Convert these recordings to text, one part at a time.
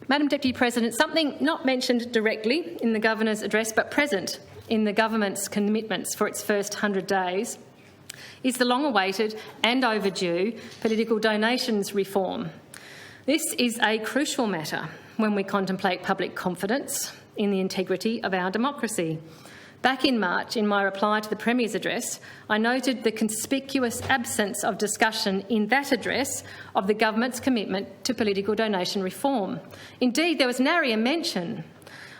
Madam Deputy President, something not mentioned directly in the Governor's address but present in the government's commitments for its first 100 days is the long-awaited and overdue political donations reform. This is a crucial matter when we contemplate public confidence in the integrity of our democracy. Back in March, in my reply to the Premier's address, I noted the conspicuous absence of discussion in that address of the government's commitment to political donation reform. Indeed, there was nary a mention.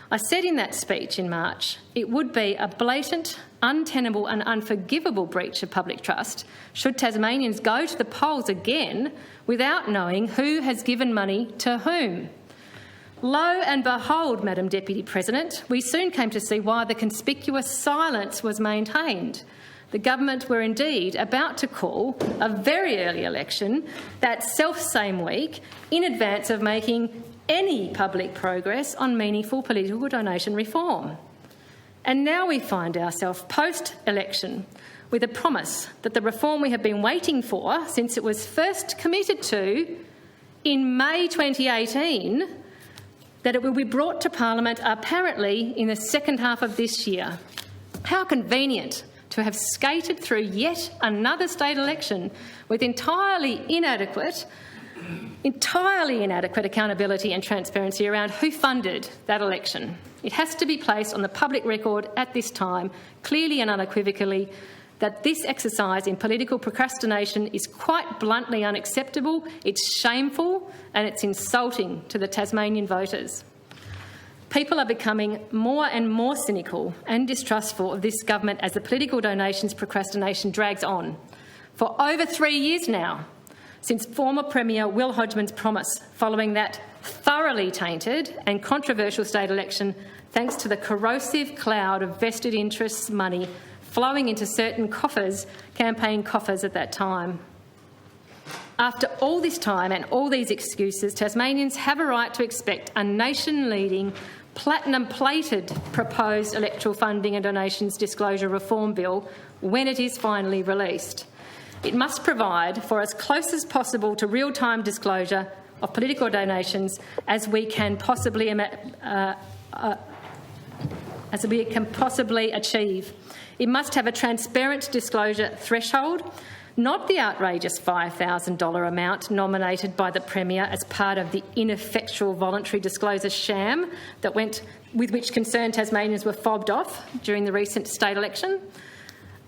I said in that speech in March it would be a blatant, untenable and unforgivable breach of public trust should Tasmanians go to the polls again without knowing who has given money to whom. Lo and behold, Madam Deputy President, we soon came to see why the conspicuous silence was maintained. The government were indeed about to call a very early election that self-same week in advance of making any public progress on meaningful political donation reform. And now we find ourselves post-election with a promise that the reform we have been waiting for since it was first committed to in May 2018, that it will be brought to Parliament apparently in the second half of this year. How convenient to have skated through yet another state election with entirely inadequate accountability and transparency around who funded that election. It has to be placed on the public record at this time, clearly and unequivocally, that this exercise in political procrastination is quite bluntly unacceptable, it's shameful and it's insulting to the Tasmanian voters. People are becoming more and more cynical and distrustful of this government as the political donations procrastination drags on. For over 3 years now, since former Premier Will Hodgman's promise following that thoroughly tainted and controversial state election, thanks to the corrosive cloud of vested interests money flowing into certain coffers, campaign coffers at that time. After all this time and all these excuses, Tasmanians have a right to expect a nation-leading, platinum-plated proposed electoral funding and donations disclosure reform bill when it is finally released. It must provide for as close as possible to real-time disclosure of political donations as we can possibly achieve. It must have a transparent disclosure threshold, not the outrageous $5,000 amount nominated by the Premier as part of the ineffectual voluntary disclosure sham with which concerned Tasmanians were fobbed off during the recent state election.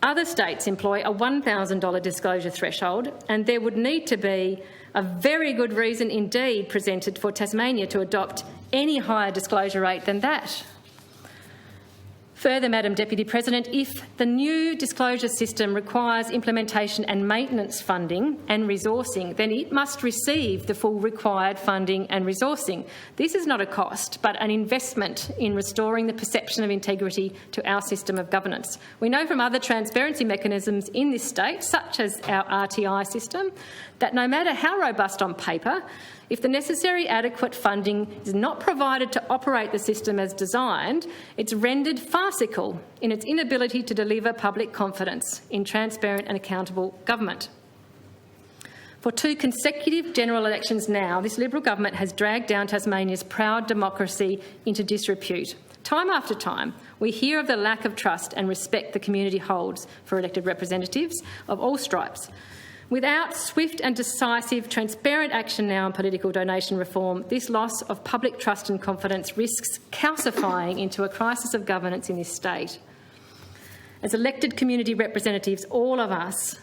Other states employ a $1,000 disclosure threshold, and there would need to be a very good reason indeed presented for Tasmania to adopt any higher disclosure rate than that. Further, Madam Deputy President, if the new disclosure system requires implementation and maintenance funding and resourcing, then it must receive the full required funding and resourcing. This is not a cost, but an investment in restoring the perception of integrity to our system of governance. We know from other transparency mechanisms in this state, such as our RTI system, that no matter how robust on paper, if the necessary adequate funding is not provided to operate the system as designed, it's rendered farcical in its inability to deliver public confidence in transparent and accountable government. For 2 consecutive general elections now, this Liberal government has dragged down Tasmania's proud democracy into disrepute. Time after time, we hear of the lack of trust and respect the community holds for elected representatives of all stripes. Without swift and decisive, transparent action now on political donation reform, this loss of public trust and confidence risks calcifying into a crisis of governance in this state. As elected community representatives, all of us,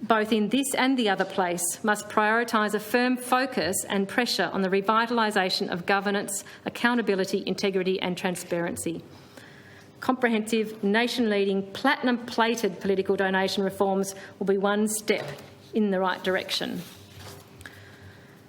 both in this and the other place, must prioritise a firm focus and pressure on the revitalisation of governance, accountability, integrity and transparency. Comprehensive, nation-leading, platinum-plated political donation reforms will be one step in the right direction.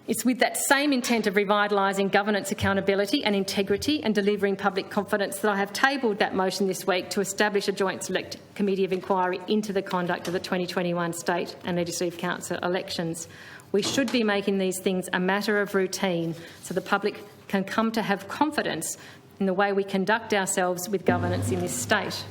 It's with that same intent of revitalising governance, accountability and integrity and delivering public confidence that I have tabled that motion this week to establish a joint select committee of inquiry into the conduct of the 2021 state and legislative council elections. We should be making these things a matter of routine so the public can come to have confidence in the way we conduct ourselves with governance in this state.